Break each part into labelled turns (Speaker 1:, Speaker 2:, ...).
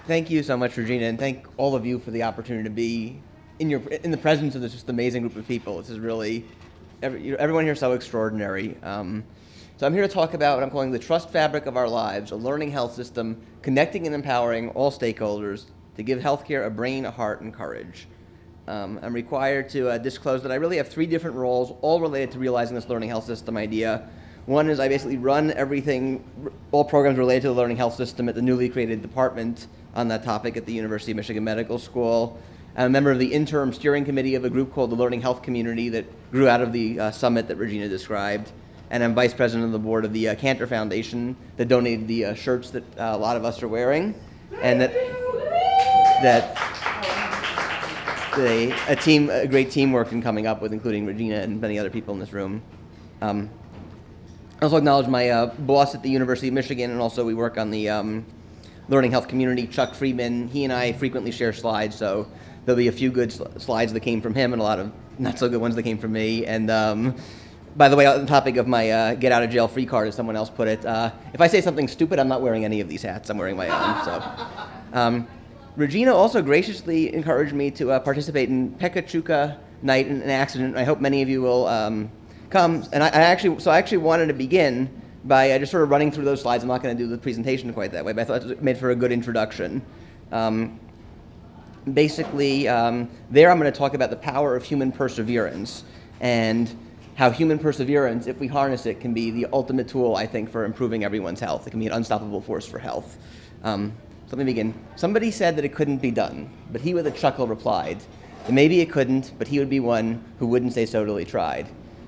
Speaker 1: Thank you so much, Regina, and thank all of you for the opportunity to be in the presence of this just amazing group of people. This is really, everyone here is so extraordinary. So I'm here to talk about what I'm calling the trust fabric of our lives, a learning health system connecting and empowering all stakeholders to give healthcare a brain, a heart, and courage. I'm required to disclose that I really have 3 different roles, all related to realizing this learning health system idea. One is I basically run everything, all programs related to the learning health system at the newly created department on that topic at the University of Michigan Medical School. I'm a member of the interim steering committee of a group called the Learning Health Community that grew out of the summit that Regina described. And I'm vice president of the board of the Cantor Foundation that donated the shirts that a lot of us are wearing. And a great teamwork in coming up with, including Regina and many other people in this room. I also acknowledge my boss at the University of Michigan, and also we work on the Learning Health Community, Chuck Friedman. He and I frequently share slides, so there'll be a few good slides that came from him and a lot of not so good ones that came from me. And by the way, on the topic of my get out of jail free card, as someone else put it, if I say something stupid, I'm not wearing any of these hats. I'm wearing my own. So, Regina also graciously encouraged me to participate in Pekachuka Night in an accident. I hope many of you will come. And I actually wanted to begin by just sort of running through those slides. I'm not going to do the presentation quite that way, but I thought it made for a good introduction. Basically, there I'm going to talk about the power of human perseverance and how human perseverance, if we harness it, can be the ultimate tool, I think, for improving everyone's health. It can be an unstoppable force for health. So let me begin. Somebody said that it couldn't be done, but he with a chuckle replied that maybe it couldn't, but he would be one who wouldn't say so till he tried.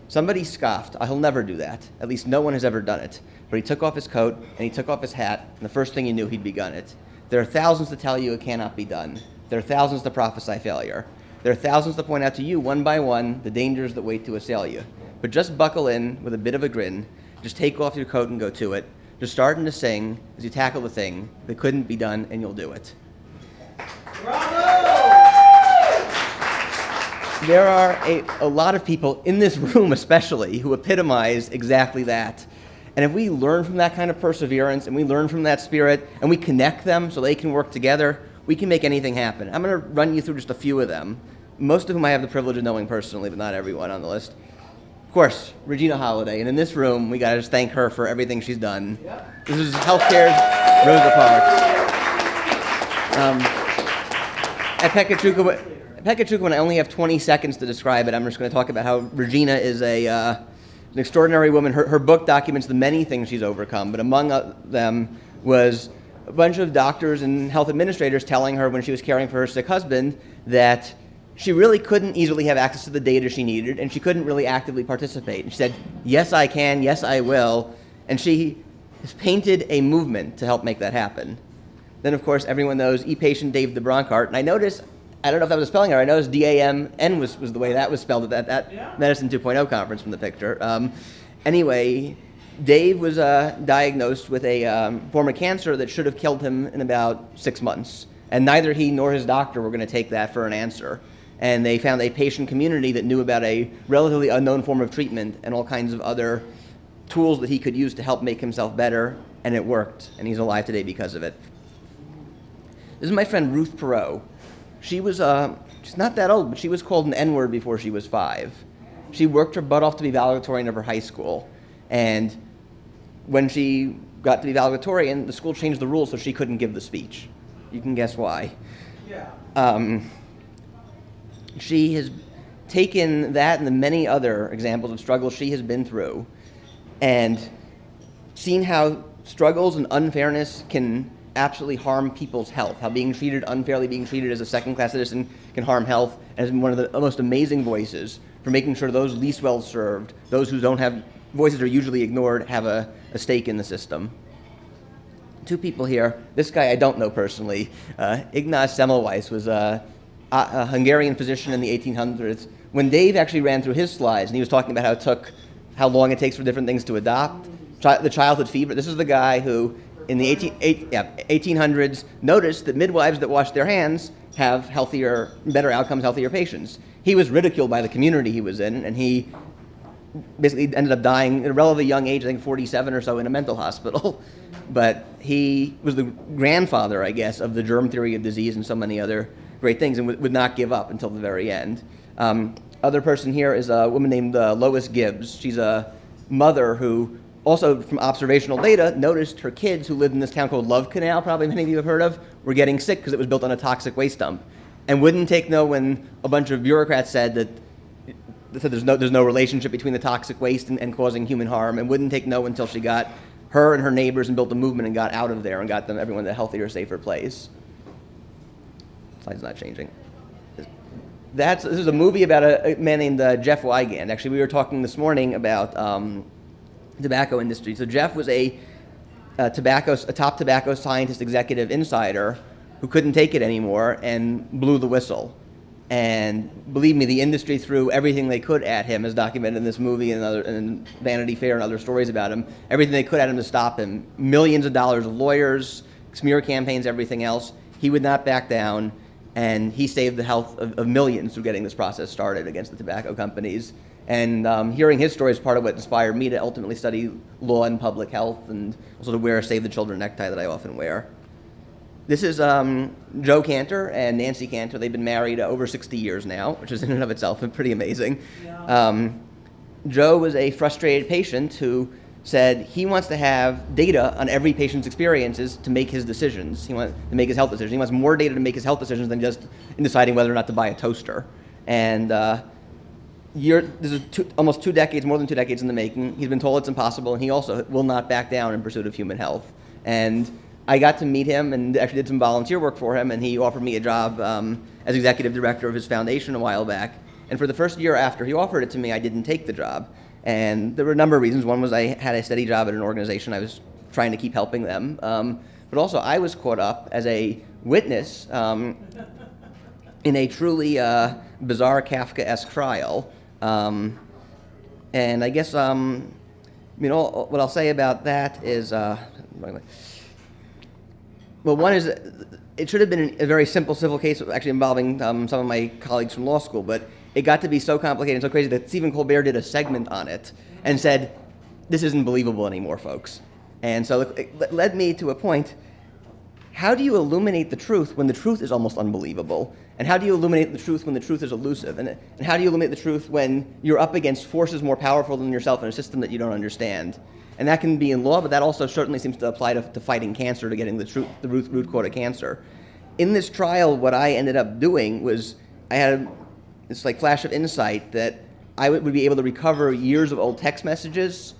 Speaker 1: Somebody scoffed, I'll never do that. At least no one has ever done it. But he took off his coat and he took off his hat, and the first thing he knew, he'd begun it. There are thousands to tell you it cannot be done. There are thousands to prophesy failure. There are thousands to point out to you, one by one, the dangers that wait to assail you. But just buckle in with a bit of a grin. Just take off your coat and go to it. Just starting to sing as you tackle the thing that couldn't be done, and you'll do it.
Speaker 2: Bravo!
Speaker 1: There are a lot of people in this room especially who epitomize exactly that. And if we learn from that kind of perseverance and we learn from that spirit and we connect them so they can work together, we can make anything happen. I'm going to run you through just a few of them, most of whom I have the privilege of knowing personally, but not everyone on the list. Of course, Regina Holiday, and in this room, we got to just thank her for everything she's done. Yep. This is healthcare's Rosa Parks. At Pekachuka, when I only have 20 seconds to describe it, I'm just going to talk about how Regina is an extraordinary woman. Her book documents the many things she's overcome, but among them was a bunch of doctors and health administrators telling her when she was caring for her sick husband that she really couldn't easily have access to the data she needed, and she couldn't really actively participate. And she said, yes, I can, yes, I will. And she has painted a movement to help make that happen. Then, of course, everyone knows e-patient Dave DeBronkart. And I noticed, I don't know if that was a spelling error, I noticed D-A-M-N was the way that was spelled at that Medicine 2.0 conference from the picture. Anyway, Dave was diagnosed with a form of cancer that should have killed him in about 6 months. And neither he nor his doctor were going to take that for an answer. And they found a patient community that knew about a relatively unknown form of treatment and all kinds of other tools that he could use to help make himself better, and it worked, and he's alive today because of it. This is my friend Ruth Perot. She was, she's not that old, but she was called an N-word before she was 5. She worked her butt off to be valedictorian of her high school, and when she got to be valedictorian, the school changed the rules so she couldn't give the speech. You can guess why.
Speaker 2: Yeah.
Speaker 1: She has taken that and the many other examples of struggles she has been through and seen how struggles and unfairness can absolutely harm people's health, how being treated unfairly, being treated as a second-class citizen can harm health, and has been one of the most amazing voices for making sure those least well-served, those who don't have voices are usually ignored, have a stake in the system. 2 people here. This guy I don't know personally. Ignaz Semmelweis was a Hungarian physician in the 1800s. When Dave actually ran through his slides and he was talking about how long it takes for different things to adopt, the childhood fever, this is the guy who in the 1800s noticed that midwives that wash their hands have better outcomes, healthier patients. He was ridiculed by the community he was in, and he basically ended up dying at a relatively young age, I think 47 or so, in a mental hospital. But he was the grandfather, I guess, of the germ theory of disease and so many other great things, and would not give up until the very end. Other person here is a woman named Lois Gibbs. She's a mother who also, from observational data, noticed her kids who lived in this town called Love Canal, probably many of you have heard of, were getting sick because it was built on a toxic waste dump. And wouldn't take no when a bunch of bureaucrats said that there's no relationship between the toxic waste and causing human harm, and wouldn't take no until she got her and her neighbors and built a movement and got out of there and got everyone to a healthier, safer place. Slide's not changing. This is a movie about a man named Jeff Wigand. Actually, we were talking this morning about tobacco industry. So Jeff was a top tobacco scientist, executive, insider who couldn't take it anymore and blew the whistle. And believe me, the industry threw everything they could at him, as documented in this movie and Vanity Fair and other stories about him, everything they could at him to stop him. Millions of dollars of lawyers, smear campaigns, everything else. He would not back down, and he saved the health of millions through getting this process started against the tobacco companies. And hearing his story is part of what inspired me to ultimately study law and public health, and also to wear a Save the Children necktie that I often wear. This is Joe Cantor and Nancy Cantor. They've been married over 60 years now, which is in and of itself pretty amazing. Yeah. Joe was a frustrated patient who said he wants to have data on every patient's experiences to make his decisions. He wants to make his health decisions. He wants more data to make his health decisions than just in deciding whether or not to buy a toaster. And this is almost 2 decades, more than 2 decades in the making. He's been told it's impossible, and he also will not back down in pursuit of human health. And I got to meet him and actually did some volunteer work for him, and he offered me a job as executive director of his foundation a while back. And for the first year after he offered it to me, I didn't take the job. And there were a number of reasons. One was I had a steady job at an organization. I was trying to keep helping them. But also I was caught up as a witness in a truly bizarre Kafkaesque trial. And I guess, what I'll say about that is, well, one is, it should have been a very simple civil case, actually involving some of my colleagues from law school, but it got to be so complicated and so crazy that Stephen Colbert did a segment on it and said, this isn't believable anymore, folks. And so it led me to a point, how do you illuminate the truth when the truth is almost unbelievable? And how do you illuminate the truth when the truth is elusive? And how do you illuminate the truth when you're up against forces more powerful than yourself in a system that you don't understand? And that can be in law, but that also certainly seems to apply to fighting cancer, to getting the root cause of cancer. In this trial, what I ended up doing was I had this flash of insight that I would be able to recover years of old text messages,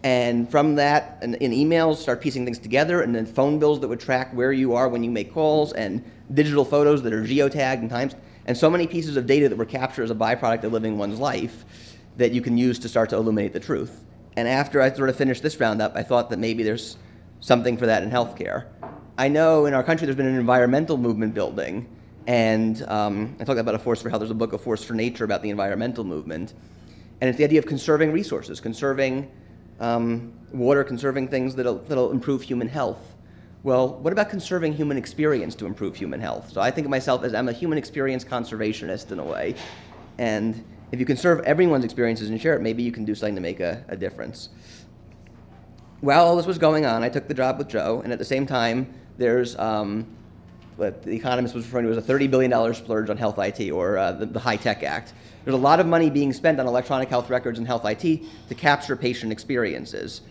Speaker 1: and from that, in emails, start piecing things together, and then phone bills that would track where you are when you make calls, and digital photos that are geotagged and times, and so many pieces of data that were captured as a byproduct of living one's life that you can use to start to illuminate the truth. And after I sort of finished this roundup, I thought that maybe there's something for that in healthcare. I know in our country there's been an environmental movement building, and I talked about A Force for Health. There's a book, A Force for Nature, about the environmental movement. And it's the idea of conserving resources, conserving water, conserving things that'll improve human health. Well, what about conserving human experience to improve human health? So I think of myself as I'm a human experience conservationist in a way. And if you conserve everyone's experiences and share it, maybe you can do something to make a difference. While all this was going on, I took the job with Joe, and at the same time, there's what The Economist was referring to as a $30 billion splurge on health IT, or the High-Tech Act. There's a lot of money being spent on electronic health records and health IT to capture patient experiences.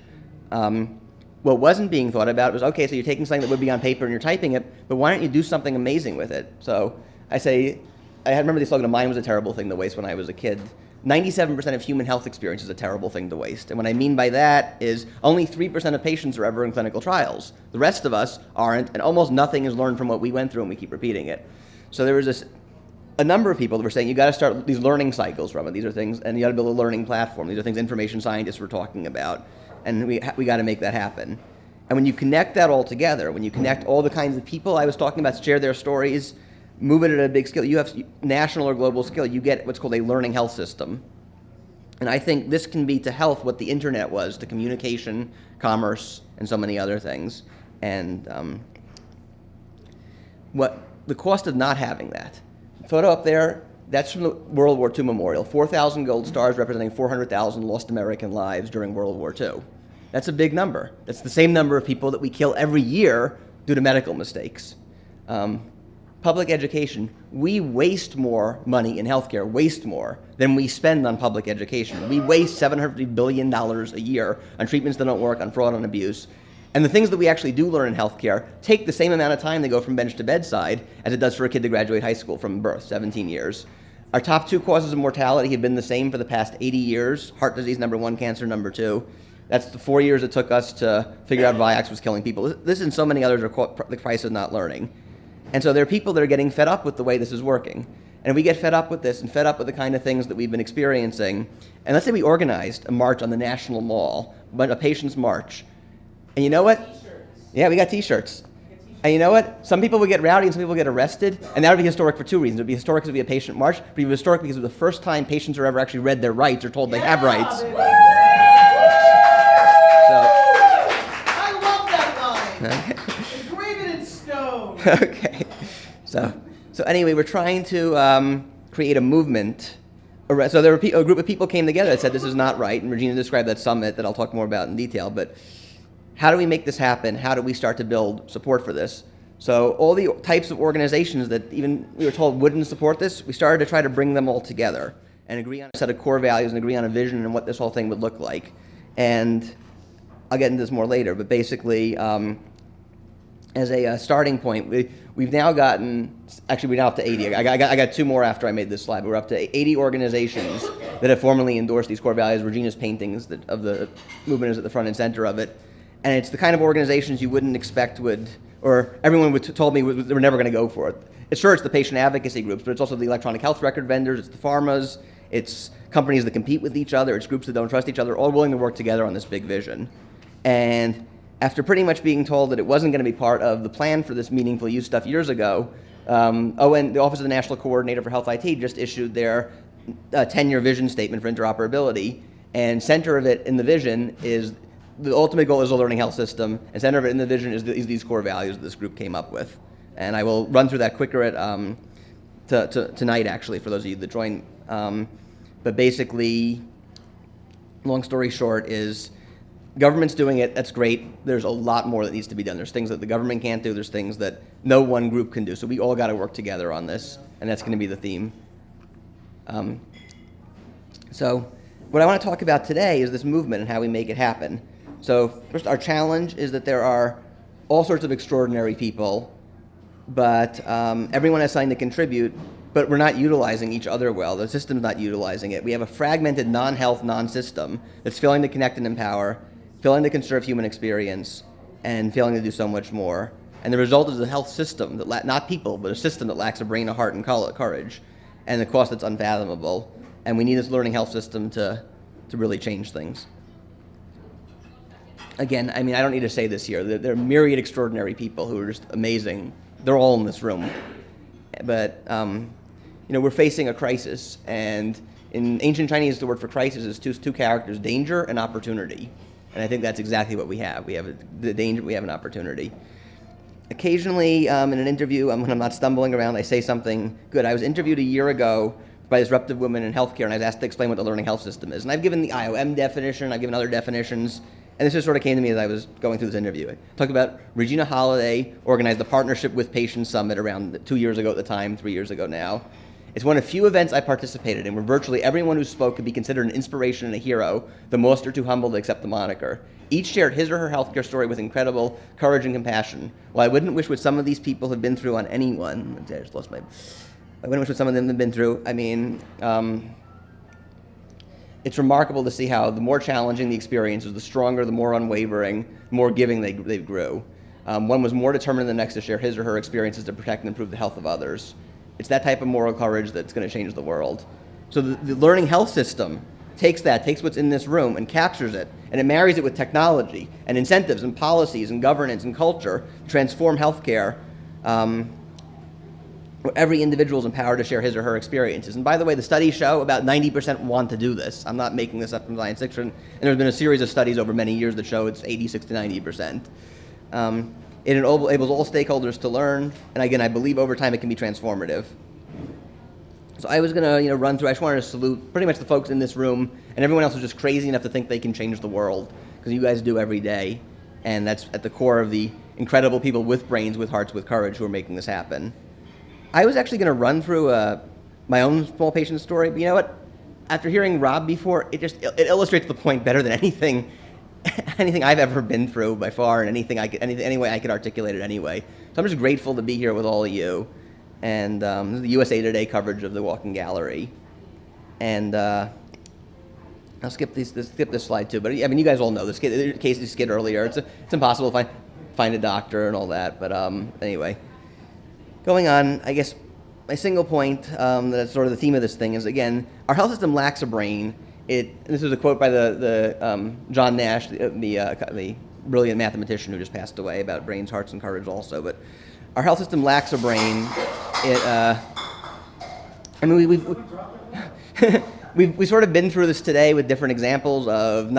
Speaker 1: What wasn't being thought about was, okay, so you're taking something that would be on paper and you're typing it, but why don't you do something amazing with it? So I remember the slogan, "Mine was a terrible thing to waste" when I was a kid. 97% of human health experience is a terrible thing to waste. And what I mean by that is only 3% of patients are ever in clinical trials. The rest of us aren't, and almost nothing is learned from what we went through, and we keep repeating it. So there was a number of people that were saying, you got to start these learning cycles from it. These are things, and you got to build a learning platform. These are things information scientists were talking about, and we got to make that happen. And when you connect that all together, when you connect all the kinds of people I was talking about, share their stories, move it at a big scale, you have national or global scale, you get what's called a learning health system. And I think this can be to health what the internet was to communication, commerce, and so many other things. And what the cost of not having that. Photo up there, That's from the World War II memorial. 4,000 gold stars representing 400,000 lost American lives during World War II. That's a big number. That's the same number of people that we kill every year due to medical mistakes. Public education, we waste more money in healthcare, waste more than we spend on public education. We waste $750 billion a year on treatments that don't work, on fraud and abuse. And the things that we actually do learn in healthcare take the same amount of time to go from bench to bedside as it does for a kid to graduate high school from birth, 17 years. Our top 2 causes of mortality have been the same for the past 80 years. Heart disease, number 1, cancer, number 2. That's the 4 years it took us to figure out Vioxx was killing people. This and so many others are the price of not learning. And so there are people that are getting fed up with the way this is working. And we get fed up with this and fed up with the kind of things that we've been experiencing. And let's say we organized a march on the National Mall, but a patient's march. And you know what?
Speaker 2: T-shirts.
Speaker 1: Yeah, we got T-shirts. And you know what? Some people would get rowdy and some people would get arrested. And that would be historic for 2 reasons. It would be historic because it would be a patient march, but it would be historic because it was the first time patients are ever actually read their rights or told they have rights.
Speaker 2: Baby.
Speaker 1: So,
Speaker 2: I love that line.
Speaker 1: okay.
Speaker 2: Engraved in stone.
Speaker 1: Okay. So anyway, we're trying to create a movement. So there were a group of people came together that said this is not right, and Regina described that summit that I'll talk more about in detail. But how do we make this happen? How do we start to build support for this? So all the types of organizations that even we were told wouldn't support this, we started to try to bring them all together and agree on a set of core values and agree on a vision and what this whole thing would look like. And I'll get into this more later, but basically, as a starting point, we've now gotten, actually we're now up to 80. I got 2 more after I made this slide, but we're up to 80 organizations that have formally endorsed these core values. Regina's paintings of the movement is at the front and center of it. And it's the kind of organizations you wouldn't expect would, or everyone told me they were never going to go for it. It's the patient advocacy groups, but it's also the electronic health record vendors, it's the pharmas, it's companies that compete with each other, it's groups that don't trust each other, all willing to work together on this big vision. And after pretty much being told that it wasn't going to be part of the plan for this meaningful use stuff years ago, and the Office of the National Coordinator for Health IT just issued their 10-year vision statement for interoperability, and center of it in the vision is the ultimate goal is a learning health system, and center of it in the vision is these core values that this group came up with. And I will run through that quicker tonight, actually, for those of you that join. But basically, long story short is government's doing it, that's great. There's a lot more that needs to be done. There's things that the government can't do, there's things that no one group can do. So we all got to work together on this, and that's going to be the theme. So what I want to talk about today is this movement and how we make it happen. So first, our challenge is that there are all sorts of extraordinary people, but everyone has something to contribute, but we're not utilizing each other well. The system's not utilizing it. We have a fragmented non-health, non-system that's failing to connect and empower, failing to conserve human experience, and failing to do so much more. And the result is a health system, that not people, but a system that lacks a brain, a heart, and courage, and the cost that's unfathomable. And we need this learning health system to really change things. Again, I mean, I don't need to say this here. There are myriad extraordinary people who are just amazing. They're all in this room. But, we're facing a crisis. And in ancient Chinese, the word for crisis is two characters, danger and opportunity. And I think that's exactly what we have. We have the danger, we have an opportunity. Occasionally, in an interview, when I'm not stumbling around, I say something good. I was interviewed a year ago by a disruptive woman in healthcare, and I was asked to explain what the learning health system is. And I've given the IOM definition, I've given other definitions, and this just sort of came to me as I was going through this interview. I talked about Regina Holiday organized a partnership with Patient Summit around 2 years ago at the time, 3 years ago now. It's one of few events I participated in where virtually everyone who spoke could be considered an inspiration and a hero, though most are too humble to accept the moniker. Each shared his or her healthcare story with incredible courage and compassion. While I wouldn't wish what some of these people have been through on anyone, I just lost my... I wouldn't wish what some of them have been through. I mean, it's remarkable to see how the more challenging the experiences, the stronger, the more unwavering, the more giving they grew. One was more determined than the next to share his or her experiences to protect and improve the health of others. It's that type of moral courage that's going to change the world. So the learning health system takes what's in this room and captures it, and it marries it with technology and incentives and policies and governance and culture to transform healthcare, where every individual is empowered to share his or her experiences. And by the way, the studies show about 90% want to do this. I'm not making this up from science fiction. And there's been a series of studies over many years that show it's 86 to 90%. It enables all stakeholders to learn, and again, I believe over time it can be transformative. So I was going to run through. I just wanted to salute pretty much the folks in this room and everyone else who's just crazy enough to think they can change the world, because you guys do every day, and that's at the core of the incredible people with brains, with hearts, with courage who are making this happen. I was actually going to run through my own small patient story, but you know what? After hearing Rob before, it illustrates the point better than anything I've ever been through by far, and any way I could articulate it anyway. So I'm just grateful to be here with all of you, and the USA Today coverage of the Walking Gallery. And I'll skip this slide too. But I mean, you guys all know this. Casey's skit earlier. It's impossible to find a doctor and all that. But anyway, going on, I guess my single point that's sort of the theme of this thing is, again, our health system lacks a brain. This is a quote by the John Nash, the brilliant mathematician who just passed away, about brains, hearts, and courage also. But our health system lacks a brain. We've sort of been through this today with different examples of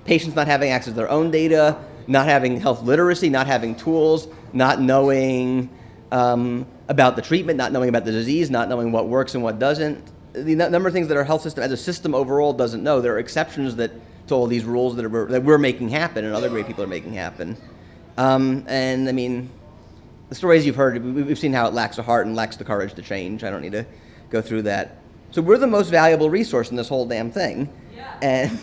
Speaker 1: patients not having access to their own data, not having health literacy, not having tools, not knowing about the treatment, not knowing about the disease, not knowing what works and what doesn't. The number of things that our health system as a system overall doesn't know. There are exceptions to all these rules that we're making happen and other great people are making happen. And I mean, the stories you've heard, we've seen how it lacks a heart and lacks the courage to change. I don't need to go through that. So we're the most valuable resource in this whole damn thing. Yeah. And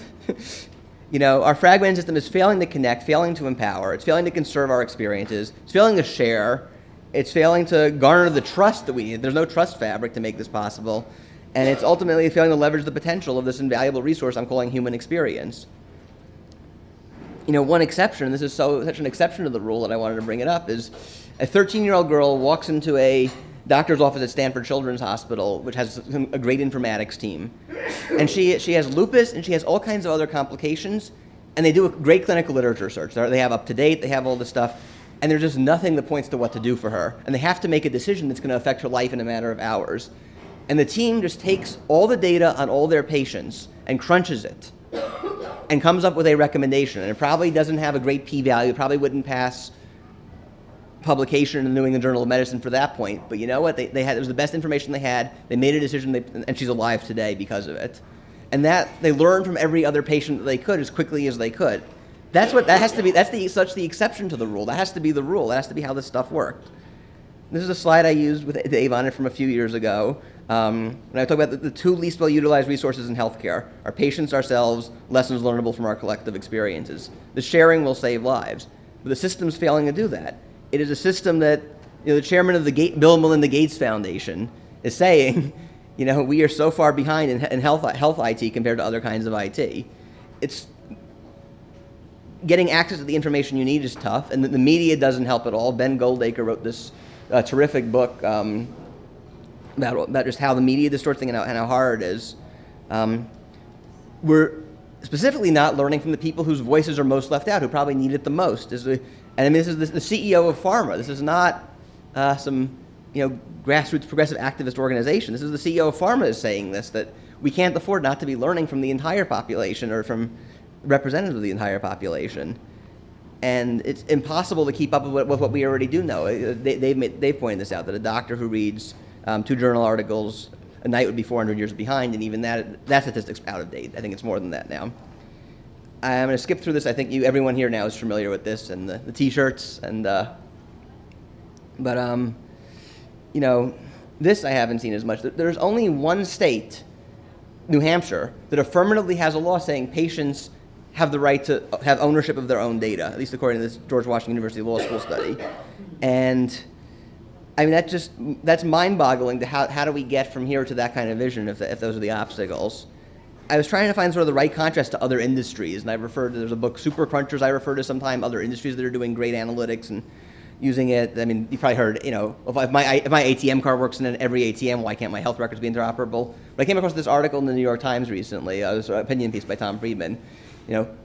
Speaker 1: our fragmented system is failing to connect, failing to empower. It's failing to conserve our experiences. It's failing to share. It's failing to garner the trust that we need. There's no trust fabric to make this possible. And it's ultimately failing to leverage the potential of this invaluable resource I'm calling human experience. One exception, and this is such an exception to the rule that I wanted to bring it up, is a 13-year-old girl walks into a doctor's office at Stanford Children's Hospital, which has a great informatics team. And she has lupus, and she has all kinds of other complications, and they do a great clinical literature search. They have UpToDate, they have all this stuff, and there's just nothing that points to what to do for her. And they have to make a decision that's going to affect her life in a matter of hours. And the team just takes all the data on all their patients and crunches it and comes up with a recommendation. And it probably doesn't have a great p-value. It probably wouldn't pass publication in the New England Journal of Medicine for that point. But you know what? It was the best information they had. They made a decision, and she's alive today because of it. And that they learned from every other patient that they could as quickly as they could. That's the exception to the rule. That has to be the rule. That has to be how this stuff worked. This is a slide I used with Dave on it from a few years ago. When I talk about the two least well-utilized resources in healthcare, our patients, ourselves, lessons learnable from our collective experiences. The sharing will save lives, but the system's failing to do that. It is a system that the chairman of the Bill and Melinda Gates Foundation is saying, we are so far behind in health IT compared to other kinds of IT. It's getting access to the information you need is tough, and the media doesn't help at all. Ben Goldacre wrote this terrific book about just how the media distorts things and how hard it is. We're specifically not learning from the people whose voices are most left out, who probably need it the most. This is the CEO of pharma. This is not some grassroots progressive activist organization. This is the CEO of pharma is saying this, that we can't afford not to be learning from the entire population or from representatives of the entire population. And it's impossible to keep up with what we already do know. They've pointed this out, that a doctor who reads 2 journal articles a night would be 400 years behind, and even that statistic's out of date. I think it's more than that now. I'm going to skip through this. I think everyone here now is familiar with this and the T-shirts this I haven't seen as much. There's only one state, New Hampshire, that affirmatively has a law saying patients have the right to have ownership of their own data, at least according to this George Washington University Law School study. And I mean, that's mind-boggling to how do we get from here to that kind of vision if those are the obstacles. I was trying to find sort of the right contrast to other industries, and there's a book, Super Crunchers, I refer to sometime, other industries that are doing great analytics and using it. I mean, you probably heard, if my ATM card works in every ATM, why can't my health records be interoperable? But I came across this article in the New York Times recently. It was an opinion piece by Tom Friedman.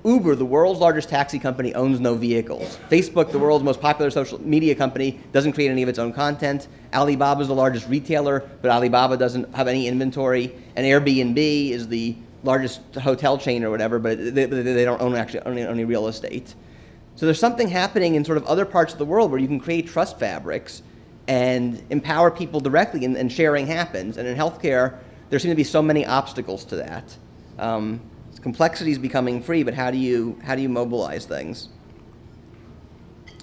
Speaker 1: Uber, the world's largest taxi company, owns no vehicles. Facebook, the world's most popular social media company, doesn't create any of its own content. Alibaba is the largest retailer, but Alibaba doesn't have any inventory. And Airbnb is the largest hotel chain or whatever, but they don't own any real estate. So there's something happening in sort of other parts of the world where you can create trust fabrics and empower people directly, and sharing happens. And in healthcare, there seem to be so many obstacles to that. Complexity is becoming free, but how do you mobilize things?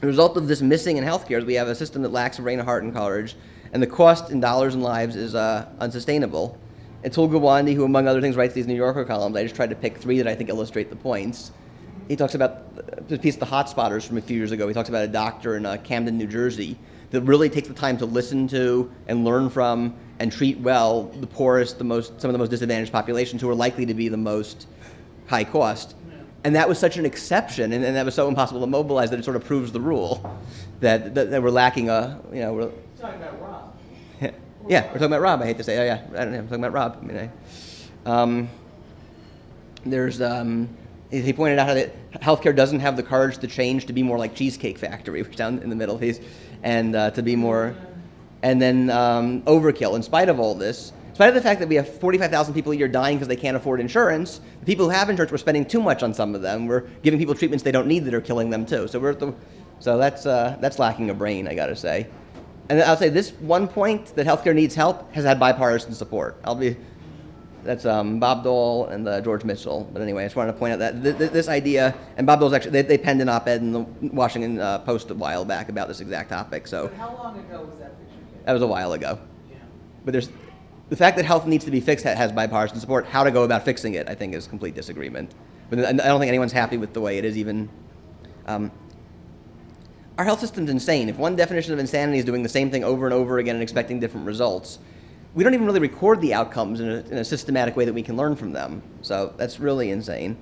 Speaker 1: The result of this missing in healthcare is we have a system that lacks a brain, a heart, and courage, and the cost in dollars and lives is unsustainable. And Atul Gawande, who among other things writes these New Yorker columns, I just tried to pick 3 that I think illustrate the points. He talks about the piece of the hotspotters from a few years ago. He talks about a doctor in Camden, New Jersey, that really takes the time to listen to and learn from and treat well the poorest, some of the most disadvantaged populations who are likely to be the most high cost. And that was such an exception, and that was so impossible to mobilize that it sort of proves the rule that we're lacking we're
Speaker 2: talking about Rob.
Speaker 1: yeah, we're talking about Rob. I hate to say, I don't know, I'm talking about Rob. He pointed out how that healthcare doesn't have the courage to change to be more like Cheesecake Factory, which is down in the middle, and to be more, and then overkill. In spite of all this, in spite of the fact that we have 45,000 people a year dying because they can't afford insurance, the people who have insurance, we're spending too much on some of them. We're giving people treatments they don't need that are killing them too. So that's lacking a brain, I gotta say. And I'll say this one point, that healthcare needs help, has had bipartisan support. That's Bob Dole and George Mitchell. But anyway, I just wanted to point out that this idea, and Bob Dole's actually, they penned an op-ed in the Washington Post a while back about this exact topic. So
Speaker 2: But how long ago was that picture taken?
Speaker 1: that was a while ago.
Speaker 2: Yeah.
Speaker 1: But the fact that health needs to be fixed has bipartisan support. How to go about fixing it, I think, is complete disagreement. But I don't think anyone's happy with the way it is even. Our health system's insane. If one definition of insanity is doing the same thing over and over again and expecting different results, we don't even really record the outcomes in a systematic way that we can learn from them. So that's really insane.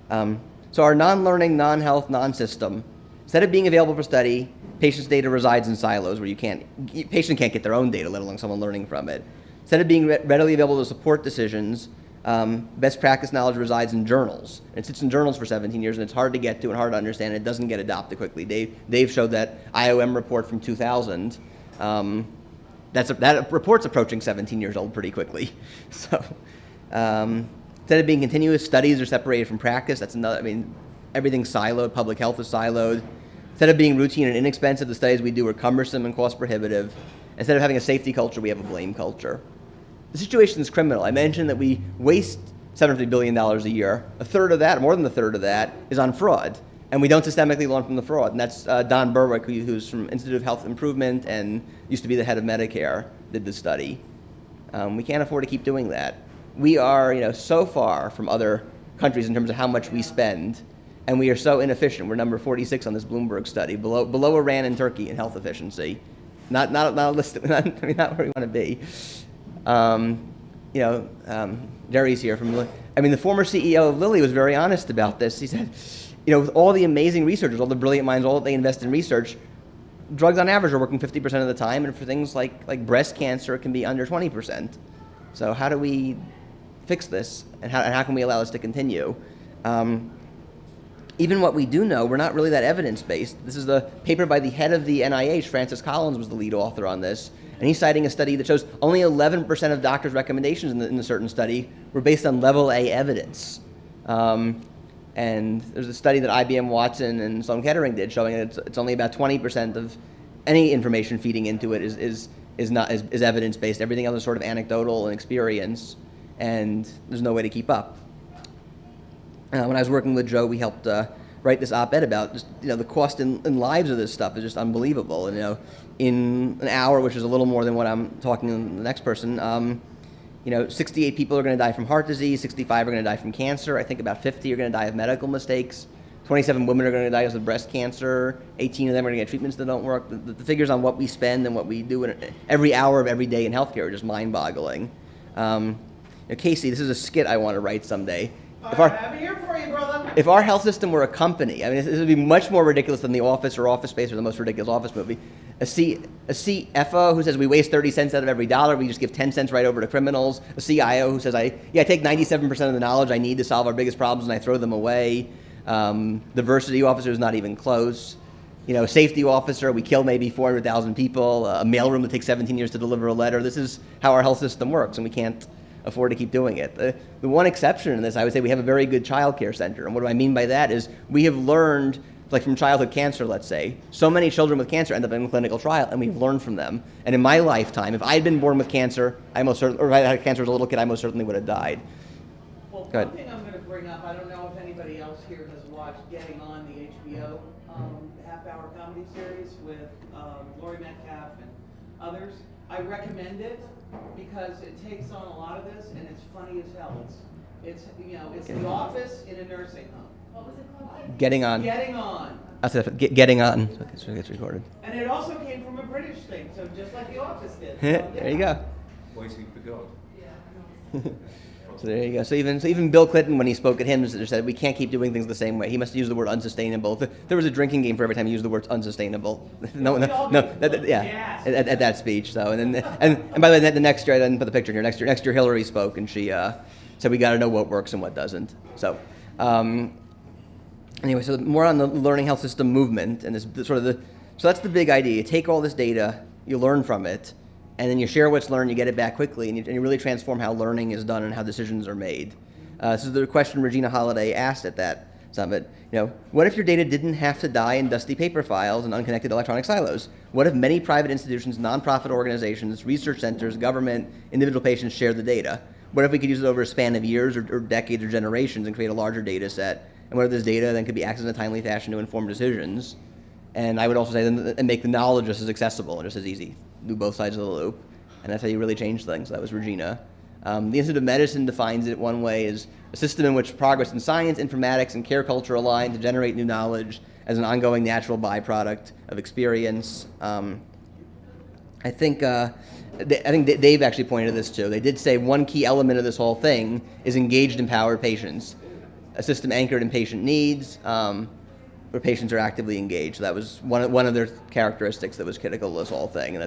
Speaker 1: So our non-learning, non-health, non-system, instead of being available for study, patient's data resides in silos where patient can't get their own data, let alone someone learning from it. Instead of being readily available to support decisions, best practice knowledge resides in journals. It sits in journals for 17 years, and it's hard to get to and hard to understand. It doesn't get adopted quickly. Dave showed that IOM report from 2000. That report's approaching 17 years old pretty quickly. So instead of being continuous, studies are separated from practice. That's another. Everything's siloed. Public health is siloed. Instead of being routine and inexpensive, the studies we do are cumbersome and cost prohibitive. Instead of having a safety culture, we have a blame culture. The situation is criminal. I mentioned that we waste $750 billion a year. A third of that, more than a third of that, is on fraud. And we don't systemically learn from the fraud. And that's Don Berwick, who's from Institute of Health Improvement and used to be the head of Medicare, did the study. We can't afford to keep doing that. We are, so far from other countries in terms of how much we spend, and we are so inefficient. We're number 46 on this Bloomberg study, below Iran and Turkey in health efficiency. Not a list. Not where we want to be. Jerry's here from. The former CEO of Lilly was very honest about this. He said, with all the amazing researchers, all the brilliant minds, all that they invest in research, drugs on average are working 50% of the time, and for things like breast cancer, it can be under 20%. So how do we fix this, and how can we allow this to continue? Even what we do know, we're not really that evidence-based. This is the paper by the head of the NIH, Francis Collins, was the lead author on this, and he's citing a study that shows only 11% of doctors' recommendations in a certain study were based on level A evidence. And there's a study that IBM Watson and Sloan Kettering did showing that it's only about 20% of any information feeding into it is evidence-based. Everything else is sort of anecdotal and experience, and there's no way to keep up. When I was working with Joe, we helped write this op-ed about just, the cost in lives of this stuff is just unbelievable. And, in an hour, which is a little more than what I'm talking to the next person, 68 people are going to die from heart disease, 65 are going to die from cancer. I think about 50 are going to die of medical mistakes. 27 women are going to die of breast cancer. 18 of them are going to get treatments that don't work. The figures on what we spend and what we do every hour of every day in healthcare are just mind-boggling. Casey, this is a skit I want to write someday.
Speaker 2: I'm here for you, brother.
Speaker 1: If our health system were a company, this would be much more ridiculous than The Office or Office Space or the most ridiculous Office movie. A CFO who says we waste 30 cents out of every dollar, we just give 10 cents right over to criminals. A CIO who says I take 97% of the knowledge I need to solve our biggest problems and I throw them away. Diversity officer is not even close. A safety officer, we kill maybe 400,000 people. A mailroom that takes 17 years to deliver a letter. This is how our health system works, and we can't afford to keep doing it. The one exception in this, I would say we have a very good child care center. And what do I mean by that is we have learned like from childhood cancer, let's say, so many children with cancer end up in a clinical trial, and we've learned from them. And in my lifetime, if I had been born with cancer, or if I had cancer as a little kid, I most certainly would have died.
Speaker 2: Well,
Speaker 1: Go ahead.
Speaker 2: one thing I'm going to bring up, I don't know if anybody else here has watched Getting On, the HBO half-hour comedy series with Laurie Metcalf and others. I recommend it because it takes on a lot of this, and it's funny as hell. It's The Office in a nursing home. What was it called?
Speaker 1: Getting On.
Speaker 2: Getting On.
Speaker 1: Getting On. Okay, so it gets recorded.
Speaker 2: And it also came from a British thing, so just like The Office did.
Speaker 1: There you go.
Speaker 3: Waiting for God.
Speaker 1: So there you go. So even Bill Clinton, when he spoke at him, said we can't keep doing things the same way. He must use the word unsustainable. There was a drinking game for every time he used the word unsustainable. No, at that speech. So and by the way, the next year I didn't put the picture in here. Next year Hillary spoke and she said we got to know what works and what doesn't. So anyway, so more on the learning health system movement and so that's the big idea. You take all this data, you learn from it. And then you share what's learned, you get it back quickly, and you really transform how learning is done and how decisions are made. This is the question Regina Holiday asked at that summit. What if your data didn't have to die in dusty paper files and unconnected electronic silos? What if many private institutions, nonprofit organizations, research centers, government, individual patients shared the data? What if we could use it over a span of years or decades or generations and create a larger data set? And what if this data then could be accessed in a timely fashion to inform decisions? And I would also say and make the knowledge just as accessible and just as easy. Do both sides of the loop, and that's how you really change things. That was Regina. The Institute of Medicine defines it one way as a system in which progress in science, informatics, and care culture align to generate new knowledge as an ongoing natural byproduct of experience. I think Dave actually pointed to this too. They did say one key element of this whole thing is engaged, empowered patients, a system anchored in patient needs, where patients are actively engaged. That was one of their characteristics that was critical to this whole thing, and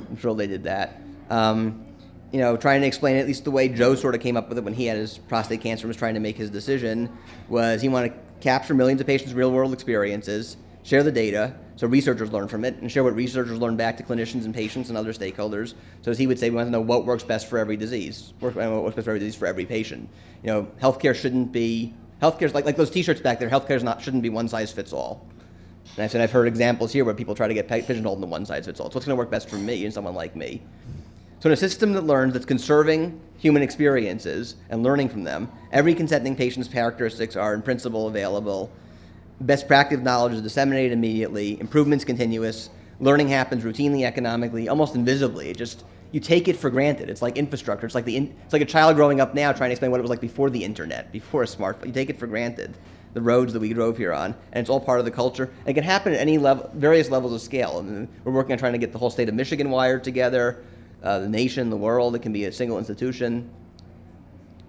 Speaker 1: I'm sure they did that. Trying to explain it, at least the way Joe sort of came up with it when he had his prostate cancer and was trying to make his decision, was he wanted to capture millions of patients' real-world experiences, share the data, so researchers learn from it, and share what researchers learn back to clinicians and patients and other stakeholders. So as he would say, we want to know what works best for every disease, what works best for every disease for every patient. Healthcare shouldn't be, healthcare's like those T-shirts back there, healthcare shouldn't be one size fits all. And I said I've heard examples here where people try to get pigeonholed into one size fits all. So what's going to work best for me and someone like me? So in a system that learns, that's conserving human experiences and learning from them, every consenting patient's characteristics are in principle available, best practice knowledge is disseminated immediately, improvements continuous, learning happens routinely, economically, almost invisibly. You take it for granted. It's like infrastructure. It's like a child growing up now trying to explain what it was like before the internet, before a smartphone. You take it for granted, the roads that we drove here on, and it's all part of the culture. And it can happen at any level, various levels of scale. And we're working on trying to get the whole state of Michigan wired together, the nation, the world. It can be a single institution.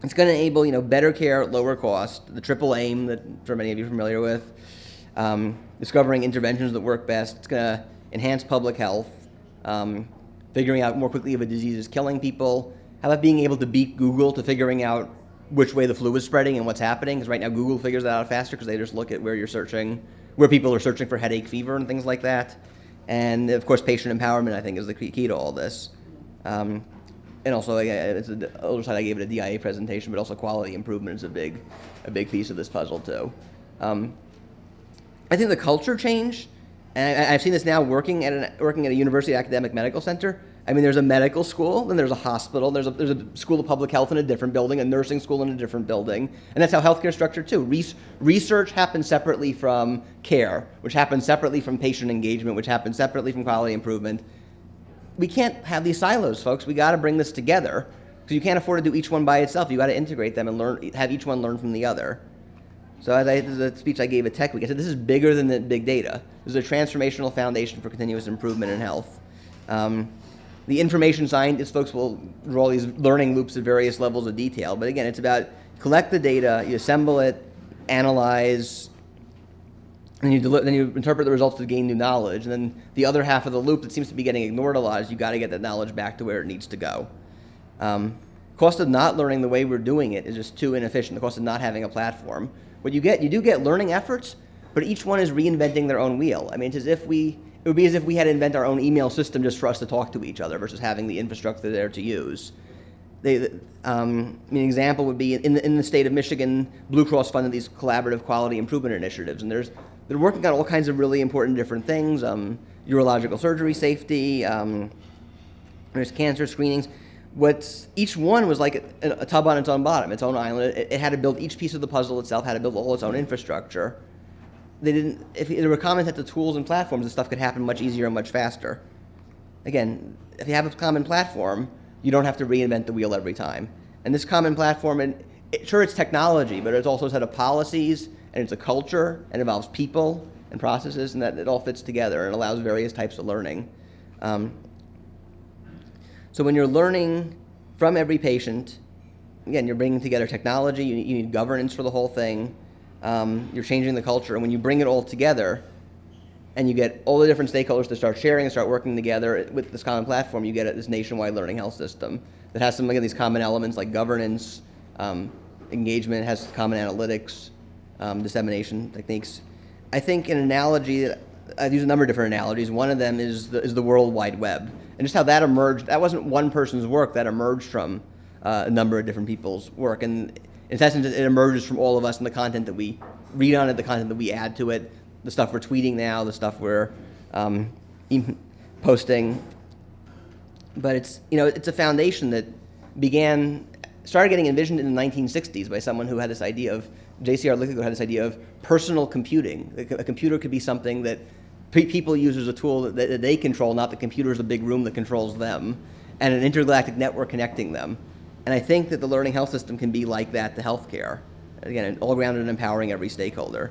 Speaker 1: It's going to enable, better care at lower cost, the triple aim that I'm sure many of you are familiar with, discovering interventions that work best. It's going to enhance public health, figuring out more quickly if a disease is killing people. How about being able to beat Google to figuring out which way the flu is spreading and what's happening? Because right now Google figures that out faster because they just look at where people are searching for headache, fever, and things like that. And of course, patient empowerment, I think, is the key to all this. And also, it's the older side, I gave it a DIA presentation, but also quality improvement is a big piece of this puzzle too. I think the culture change, and I've seen this now working at a university academic medical center. I mean, there's a medical school, then there's a hospital, there's a school of public health in a different building, a nursing school in a different building, and that's how healthcare is structured too. Research happens separately from care, which happens separately from patient engagement, which happens separately from quality improvement. We can't have these silos, folks. We got to bring this together because you can't afford to do each one by itself. You got to integrate them and have each one learn from the other. So this is a speech I gave at Tech Week. I said this is bigger than the big data. This is a transformational foundation for continuous improvement in health. The information scientists, folks, will draw these learning loops at various levels of detail. But again, it's about collect the data, you assemble it, analyze, and then you interpret the results to gain new knowledge. And then the other half of the loop that seems to be getting ignored a lot is you got to get that knowledge back to where it needs to go. Cost of not learning the way we're doing it is just too inefficient. The cost of not having a platform. What you do get learning efforts, but each one is reinventing their own wheel. I mean, it would be as if we had to invent our own email system just for us to talk to each other versus having the infrastructure there to use. An example would be in the state of Michigan, Blue Cross funded these collaborative quality improvement initiatives, and there's they're working on all kinds of really important different things, urological surgery safety, there's cancer screenings. Each one was like a tub on its own bottom, its own island. It had to build each piece of the puzzle itself, had to build all its own infrastructure. If there were common sets of tools and platforms, this stuff could happen much easier and much faster. Again, if you have a common platform, you don't have to reinvent the wheel every time. And this common platform, sure, it's technology, but it's also a set of policies, and it's a culture, and involves people and processes, and that it all fits together and allows various types of learning. So when you're learning from every patient, again, you're bringing together technology, you need governance for the whole thing, you're changing the culture, and when you bring it all together, and you get all the different stakeholders to start sharing and start working together with this common platform, you get this nationwide learning health system that has some of these common elements like governance, engagement, has common analytics, dissemination techniques. I think an analogy, I've used a number of different analogies. One of them is the World Wide Web. And just how that emerged, that wasn't one person's work, that emerged from a number of different people's work. And in essence, it emerges from all of us and the content that we read on it, the content that we add to it, the stuff we're tweeting now, the stuff we're posting. But it's a foundation that started getting envisioned in the 1960s by someone who had this idea of, J.C.R. Lickligo had this idea of personal computing. A computer could be something that people use as a tool that they control, not the computer is the big room that controls them, and an intergalactic network connecting them. And I think that the learning health system can be like that to healthcare. Again, all around and empowering every stakeholder.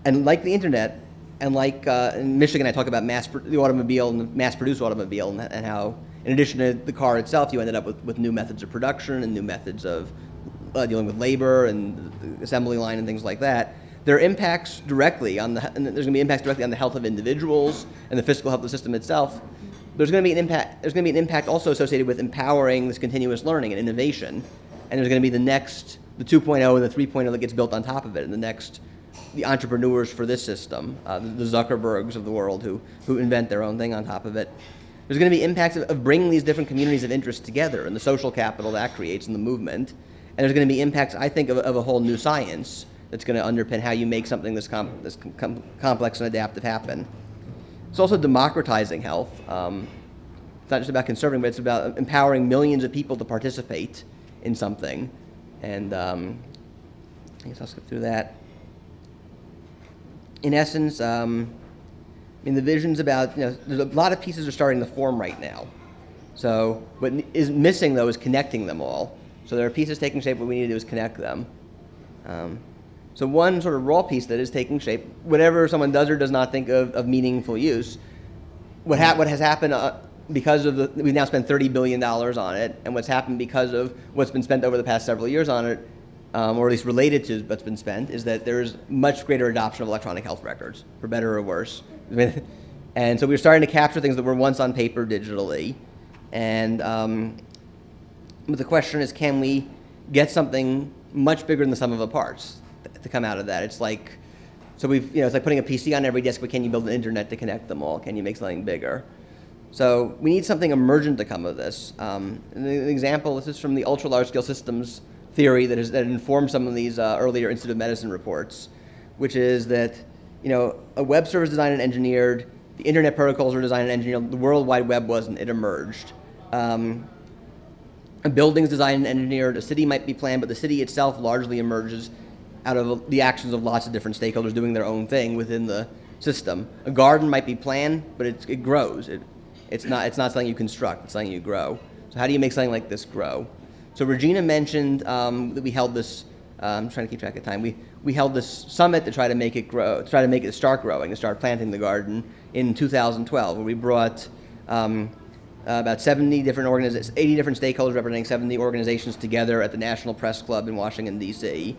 Speaker 1: And like the internet, and like in Michigan, I talk about the automobile and the mass-produced automobile, and how, in addition to the car itself, you ended up with new methods of production and new methods of dealing with labor and the assembly line and things like that. There are impacts directly and there's going to be impacts directly on the health of individuals and the physical health of the system itself. There's going to be an impact. There's going to be an impact also associated with empowering this continuous learning and innovation. And there's going to be the 2.0 and the 3.0 that gets built on top of it, and the entrepreneurs for this system, the Zuckerbergs of the world who invent their own thing on top of it. There's going to be impacts of bringing these different communities of interest together and the social capital that creates in the movement. And there's going to be impacts, I think, of a whole new science that's going to underpin how you make something this complex and adaptive happen. It's also democratizing health. It's not just about conserving, but it's about empowering millions of people to participate in something. And I guess I'll skip through that. In essence, the vision's about, there's a lot of pieces are starting to form right now. So what is missing, though, is connecting them all. So there are pieces taking shape. What we need to do is connect them. So one sort of raw piece that is taking shape, whatever someone does or does not think of meaningful use, what has happened because of we've now spent $30 billion on it, and what's happened because of what's been spent over the past several years on it, or at least related to what's been spent, is that there's much greater adoption of electronic health records, for better or worse. And so we're starting to capture things that were once on paper digitally. And but the question is, can we get something much bigger than the sum of the parts to come out of that? It's like, it's like putting a PC on every desk, but can you build an internet to connect them all? Can you make something bigger? So we need something emergent to come of this. An example, this is from the ultra large scale systems theory that informed some of these earlier Institute of Medicine reports, which is that, a web server is designed and engineered, the internet protocols were designed and engineered, the World Wide Web wasn't, it emerged. A building's designed and engineered, a city might be planned, but the city itself largely emerges out of the actions of lots of different stakeholders doing their own thing within the system. A garden might be planned, but it grows. It's not something you construct, it's something you grow. So how do you make something like this grow? So Regina mentioned that we held this, I'm trying to keep track of time, we held this summit to try to make it grow, to try to make it start growing, to start planting the garden in 2012, where we brought about 70 different 80 different stakeholders representing 70 organizations together at the National Press Club in Washington, D.C.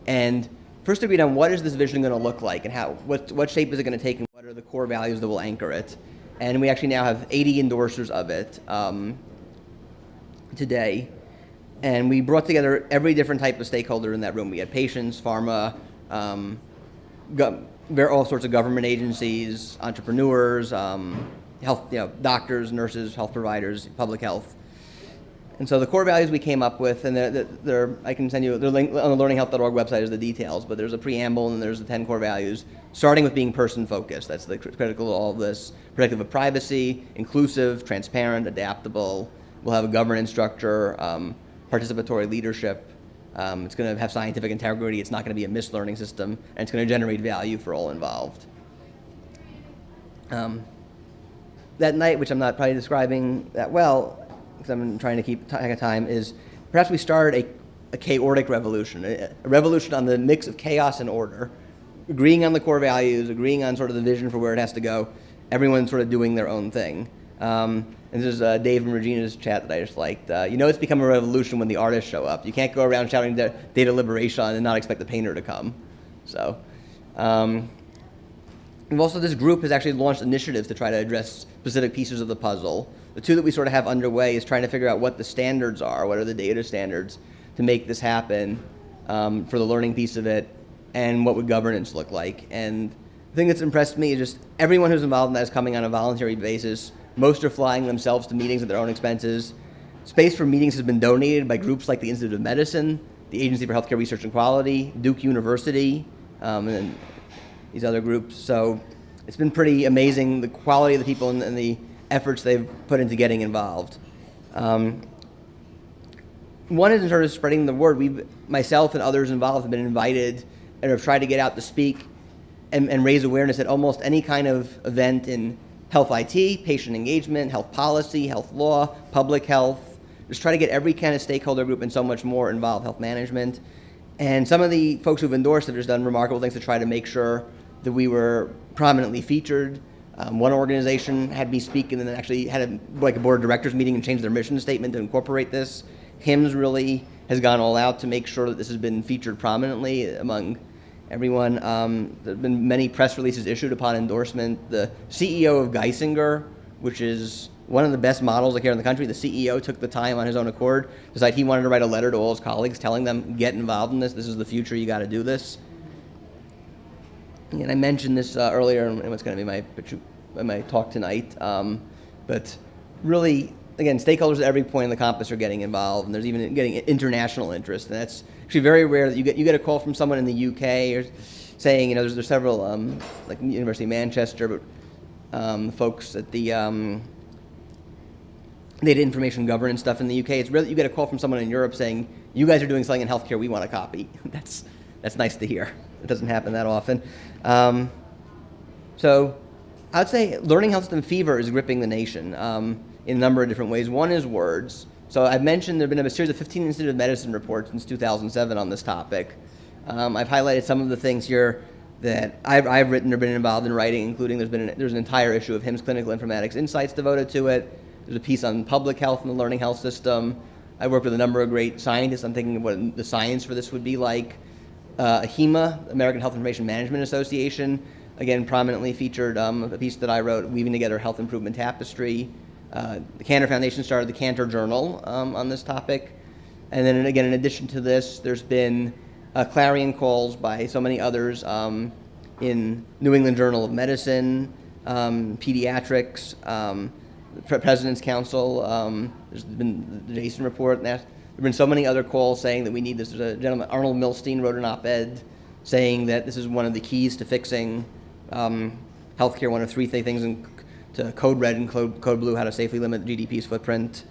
Speaker 1: And first agreed on what is this vision going to look like, and what shape is it going to take, and what are the core values that will anchor it. And we actually now have 80 endorsers of it today. And we brought together every different type of stakeholder in that room. We had patients, pharma, all sorts of government agencies, entrepreneurs, health, doctors, nurses, health providers, public health. And so the core values we came up with, and I can send you, they're linked on the learninghealth.org website is the details, but there's a preamble and there's the 10 core values, starting with being person-focused. That's the critical to all of this. Protective of privacy, inclusive, transparent, adaptable. We'll have a governance structure, participatory leadership. It's going to have scientific integrity. It's not going to be a missed learning system, and it's going to generate value for all involved. That night, which I'm not probably describing that well, because I'm trying to keep track of time, is perhaps we started a chaotic revolution, a revolution on the mix of chaos and order, agreeing on the core values, agreeing on sort of the vision for where it has to go, everyone sort of doing their own thing. And this is Dave and Regina's chat that I just liked. It's become a revolution when the artists show up. You can't go around shouting data liberation and not expect the painter to come. So, we've also, this group has actually launched initiatives to try to address specific pieces of the puzzle. The two that we sort of have underway is trying to figure out what the standards are, what are the data standards to make this happen for the learning piece of it, and what would governance look like. And the thing that's impressed me is just everyone who's involved in that is coming on a voluntary basis. Most are flying themselves to meetings at their own expenses. Space for meetings has been donated by groups like the Institute of Medicine, the Agency for Healthcare Research and Quality, Duke University, and these other groups. So it's been pretty amazing, the quality of the people and the efforts they've put into getting involved. One is in terms of spreading the word. Myself and others involved have been invited and have tried to get out to speak and raise awareness at almost any kind of event in health IT, patient engagement, health policy, health law, public health. Just try to get every kind of stakeholder group and so much more involved, health management. And some of the folks who've endorsed have just done remarkable things to try to make sure that we were prominently featured. One organization had me speak and then actually had a board of directors meeting and changed their mission statement to incorporate this. HIMSS really has gone all out to make sure that this has been featured prominently among everyone. There have been many press releases issued upon endorsement. The CEO of Geisinger, which is one of the best models here in the country, the CEO took the time on his own accord, decided he wanted to write a letter to all his colleagues telling them, get involved in this, this is the future, you got to do this. And I mentioned this earlier in what's going to be my talk tonight, but really, again, stakeholders at every point in the compass are getting involved, and there's even getting international interest, and that's actually very rare that you get a call from someone in the UK or saying, there's several, like University of Manchester, but folks at the data information governance stuff in the UK, it's rare that you get a call from someone in Europe saying, you guys are doing something in healthcare we want to copy. That's nice to hear. It doesn't happen that often. So I'd say learning health system fever is gripping the nation in a number of different ways. One is words. So I've mentioned there have been a series of 15 Institute of Medicine reports since 2007 on this topic. I've highlighted some of the things here that I've written or been involved in writing, including there's an entire issue of HIMSS Clinical Informatics Insights devoted to it. There's a piece on public health and the learning health system. I worked with a number of great scientists. I'm thinking of what the science for this would be like. AHIMA, American Health Information Management Association, again, prominently featured a piece that I wrote, Weaving Together Health Improvement Tapestry. The Cantor Foundation started the Cantor Journal on this topic. And then again, in addition to this, there's been clarion calls by so many others in New England Journal of Medicine, Pediatrics, the President's Council. There's been the Jason report. And there have been so many other calls saying that we need this. There's a gentleman, Arnold Milstein, wrote an op-ed saying that this is one of the keys to fixing healthcare, one of three things to Code Red and Code Blue, how to safely limit GDP's footprint.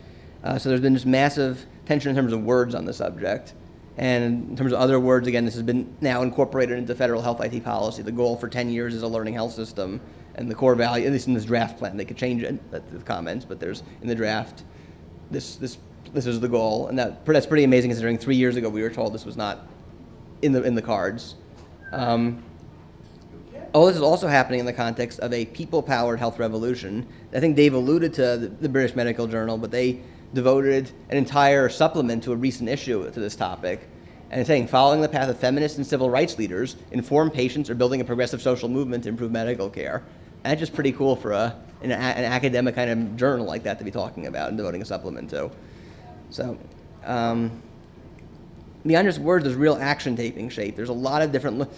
Speaker 1: So there's been just massive tension in terms of words on the subject. And in terms of other words, again, this has been now incorporated into federal health IT policy. The goal for 10 years is a learning health system, and the core value, at least in this draft plan, they could change it, the comments, but there's, in the draft, this is the goal. And that's pretty amazing considering 3 years ago we were told this was not in the cards. All this is also happening in the context of a people-powered health revolution. I think Dave alluded to the British Medical Journal, but they devoted an entire supplement to a recent issue to this topic. And it's saying, following the path of feminists and civil rights leaders, informed patients are building a progressive social movement to improve medical care. And that's just pretty cool for an academic kind of journal like that to be talking about and devoting a supplement to. So, beyond just words, there's real action taking shape. There's a lot of different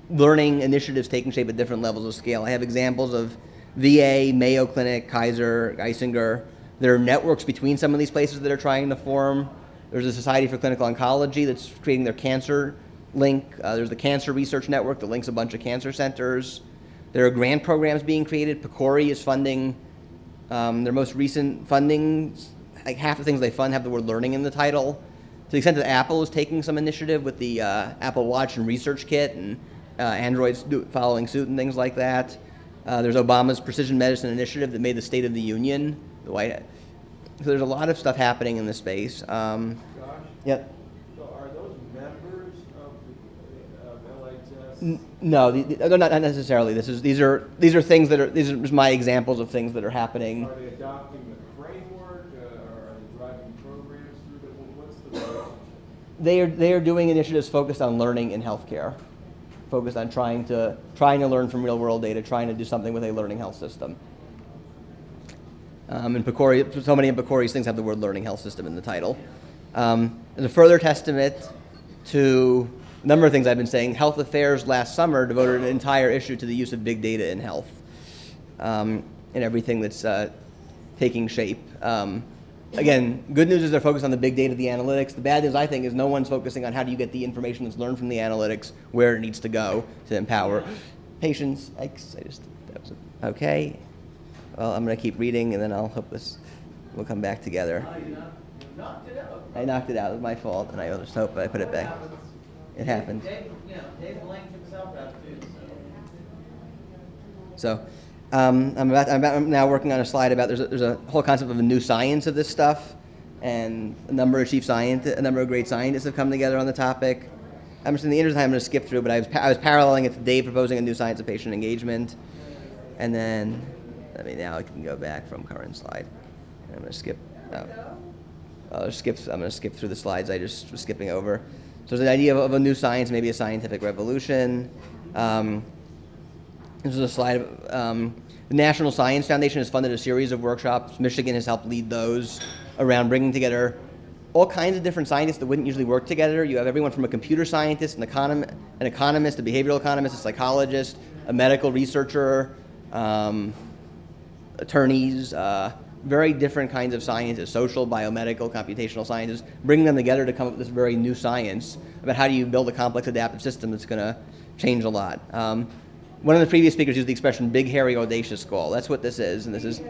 Speaker 1: learning initiatives taking shape at different levels of scale. I have examples of VA, Mayo Clinic, Kaiser, Geisinger, There are networks between some of these places that are trying to form. There's a Society for Clinical Oncology that's creating their cancer link. There's the Cancer Research Network that links a bunch of cancer centers. There are grant programs being created. PCORI is funding their most recent funding. Like half the things they fund have the word learning in the title. To the extent that Apple is taking some initiative with the Apple Watch and Research Kit, and Android's following suit and things like that. There's Obama's Precision Medicine Initiative that made the State of the Union. The White. So there's a lot of stuff happening in this space.
Speaker 3: Josh?
Speaker 1: Yep.
Speaker 3: So are those members of LHS?
Speaker 1: No, they're not necessarily. These are things that are. These are just my examples of things that are happening.
Speaker 3: Are they adopting the framework? Are they driving programs through it? What's the relationship?
Speaker 1: They are doing initiatives focused on learning in healthcare, focused on trying to learn from real world data, trying to do something with a learning health system. And PCORI, so many of PCORI's things have the word learning health system in the title. As a further testament to a number of things I've been saying, Health Affairs last summer devoted an entire issue to the use of big data in health and everything that's taking shape. Again, good news is they're focused on the big data, the analytics. The bad news, I think, is no one's focusing on how do you get the information that's learned from the analytics where it needs to go to empower patients. Okay. Well, I'm going to keep reading, and then I'll hope this will come back together.
Speaker 2: You knocked it out.
Speaker 1: I knocked it out. It was my fault, and I just hope I put it back. It happened.
Speaker 2: Dave blanked himself out too.
Speaker 1: So I'm now working on a slide about there's a whole concept of a new science of this stuff, and a number of great scientists have come together on the topic. I'm just in the interest time I'm going to skip through, but I was paralleling it to Dave proposing a new science of patient engagement, and then now I can go back from current slide. I'm going to skip. I'm going to skip through the slides I just was skipping over. So there's an idea of a new science, maybe a scientific revolution. This is a slide of, the National Science Foundation has funded a series of workshops. Michigan has helped lead those around bringing together all kinds of different scientists that wouldn't usually work together. You have everyone from a computer scientist, an economist, a behavioral economist, a psychologist, a medical researcher, attorneys, very different kinds of scientists, social, biomedical, computational scientists, bring them together to come up with this very new science about how do you build a complex adaptive system that's going to change a lot. One of the previous speakers used the expression big, hairy, audacious goal. That's what this is, and this is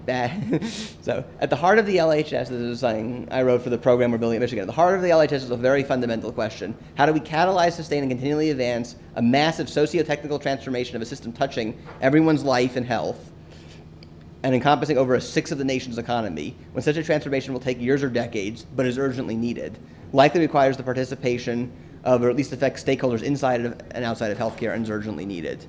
Speaker 1: bad. So at the heart of the LHS, this is something I wrote for the program we're building at Michigan. At the heart of the LHS is a very fundamental question. How do we catalyze, sustain, and continually advance a massive socio-technical transformation of a system touching everyone's life and health and encompassing over a sixth of the nation's economy, when such a transformation will take years or decades, but is urgently needed, likely requires the participation of, or at least affects stakeholders inside and outside of healthcare, and is urgently needed.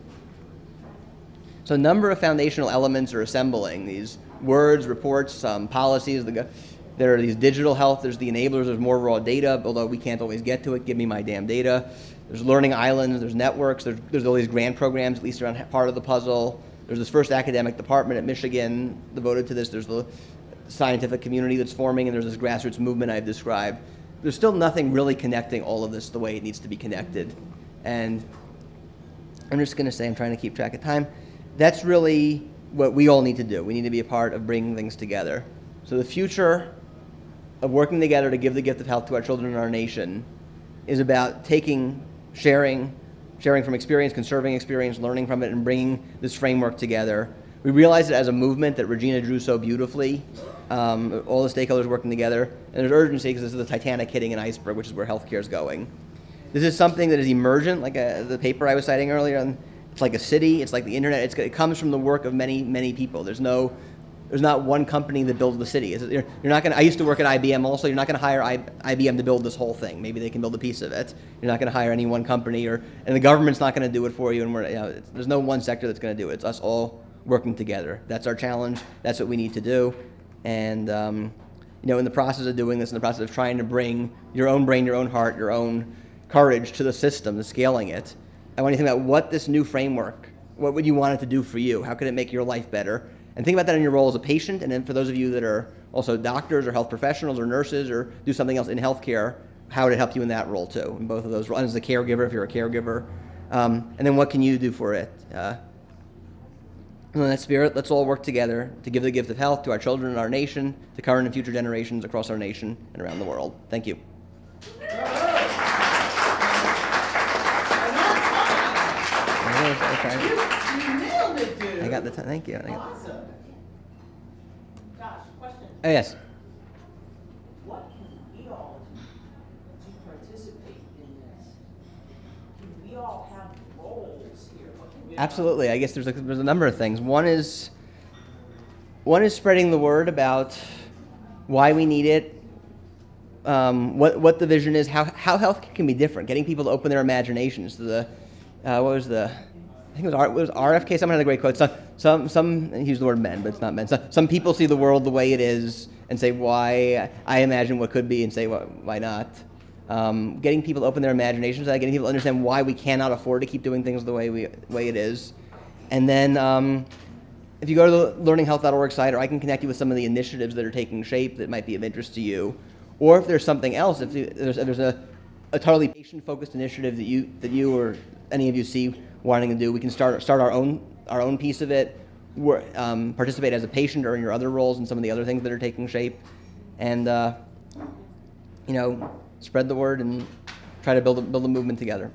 Speaker 1: So a number of foundational elements are assembling, these words, reports, policies. There are these digital health, there's the enablers, there's more raw data, although we can't always get to it, give me my damn data. There's learning islands, there's networks, there's all these grant programs, at least around part of the puzzle. There's this first academic department at Michigan devoted to this. There's the scientific community that's forming, and there's this grassroots movement I've described. There's still nothing really connecting all of this the way it needs to be connected. And I'm just going to say, I'm trying to keep track of time, that's really what we all need to do. We need to be a part of bringing things together. So the future of working together to give the gift of health to our children and our nation is about sharing from experience, conserving experience, learning from it, and bringing this framework together. We realize it as a movement that Regina drew so beautifully, all the stakeholders working together, and there's urgency because this is the Titanic hitting an iceberg, which is where healthcare is going. This is something that is emergent, like the paper I was citing earlier. It's like a city, it's like the internet. It comes from the work of many, many people. There's not one company that builds the city. You're not going. I used to work at IBM also. You're not going to hire IBM to build this whole thing. Maybe they can build a piece of it. You're not going to hire any one company, and the government's not going to do it for you. And there's no one sector that's going to do it. It's us all working together. That's our challenge. That's what we need to do. And in the process of doing this, in the process of trying to bring your own brain, your own heart, your own courage to the system, to scaling it, I want you to think about what this new framework, what would you want it to do for you? How could it make your life better? And think about that in your role as a patient, and then for those of you that are also doctors or health professionals or nurses or do something else in healthcare, how would it help you in that role too, in both of those roles, as a caregiver if you're a caregiver, and then what can you do for it? And in that spirit, let's all work together to give the gift of health to our children and our nation, to current and future generations across our nation and around the world. Thank you.
Speaker 2: You nailed it, dude.
Speaker 1: I got the time. Thank you.
Speaker 2: Awesome.
Speaker 4: Josh, question.
Speaker 1: Oh, yes.
Speaker 4: What can we all do to participate in this? Can we all have roles here? What can we
Speaker 1: Absolutely. I guess there's a number of things. One is spreading the word about why we need it, what the vision is, how health can be different, getting people to open their imaginations to the I think it was RFK. Someone had a great quote. Some he used the word men, but it's not men. Some people see the world the way it is and say why I imagine what could be and say why not. Getting people to open their imaginations, getting people to understand why we cannot afford to keep doing things the way it is, and then if you go to the learninghealth.org site, or I can connect you with some of the initiatives that are taking shape that might be of interest to you, or if there's something else, if there's a totally patient-focused initiative that you or any of you see wanting to do, we can start our own piece of it. Participate as a patient or in your other roles and some of the other things that are taking shape, and spread the word and try to build a movement together.